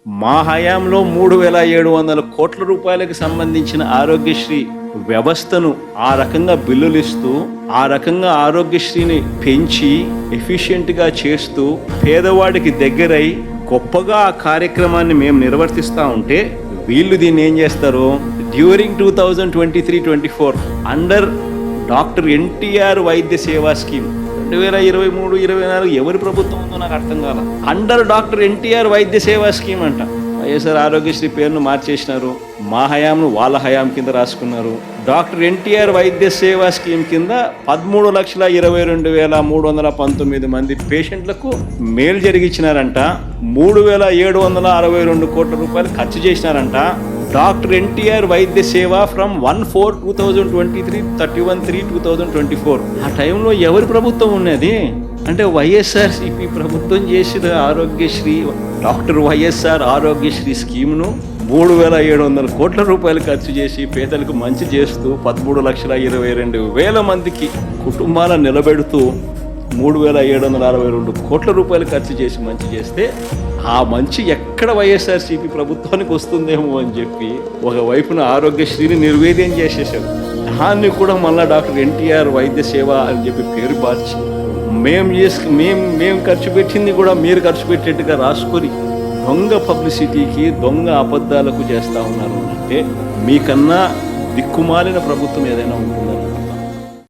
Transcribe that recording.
మా హయాంలో 3,700 కోట్ల రూపాయలకు సంబంధించిన ఆరోగ్యశ్రీ వ్యవస్థను ఆ రకంగా బిల్లులు ఇస్తూ ఆ రకంగా ఆరోగ్యశ్రీని పెంచి ఎఫిషియెంట్గా చేస్తూ పేదవాడికి దగ్గరై గొప్పగా ఆ కార్యక్రమాన్ని మేము నిర్వర్తిస్తూ ఉంటే వీళ్ళు దీన్ని ఏం చేస్తారు? డ్యూరింగ్ 2023-24 అండర్ డాక్టర్ ఎన్టీఆర్ వైద్య సేవా స్కీమ్ 2023-24 ఎవరి ప్రభుత్వం ఉందో నాకు అర్థం కాల. అండర్ డాక్టర్ ఎన్టీఆర్ వైద్య సేవా స్కీమ్ అంట. వైఎస్ఆర్ ఆరోగ్యశ్రీ పేరును మార్చేసినారు. మా హయాంను వాళ్ళ హయాం కింద రాసుకున్నారు. డాక్టర్ ఎన్టీఆర్ వైద్య సేవా స్కీమ్ కింద 13,22,319 మంది పేషెంట్లకు మేలు జరిగించినారంట. 3,762 కోట్ల రూపాయలు ఖర్చు చేసినారంట. డాక్టర్ ఎన్టీఆర్ వైద్య సేవ ఫ్రమ్ 1/4/2023 31/3/2024 ఆ టైంలో ఎవరి ప్రభుత్వం ఉన్నది అంటే వైఎస్ఆర్సీపీ ప్రభుత్వం చేసిన ఆరోగ్యశ్రీ డాక్టర్ వైఎస్ఆర్ ఆరోగ్యశ్రీ స్కీమ్ను 3,700 కోట్ల రూపాయలు ఖర్చు చేసి పేదలకు మంచి చేస్తూ 13,22,000 మందికి కుటుంబాలను నిలబెడుతూ 3,762 కోట్ల రూపాయలు ఖర్చు చేసి మంచి చేస్తే ఆ మంచి ఎక్కడ వైఎస్ఆర్సీపీ ప్రభుత్వానికి వస్తుందేమో అని చెప్పి ఒకవైపున ఆరోగ్యశ్రీని నిర్వీర్యం చేసేసారు. దాన్ని కూడా మళ్ళీ డాక్టర్ ఎన్టీఆర్ వైద్య సేవ అని చెప్పి పేరు మార్చి మేము ఖర్చు పెట్టింది కూడా మీరు ఖర్చు పెట్టేట్టుగా రాసుకొని దొంగ పబ్లిసిటీకి దొంగ అబద్ధాలకు చేస్తూ ఉన్నారు అంటే మీకన్నా దిక్కుమాలిన ప్రభుత్వం ఏదైనా ఉంటుందని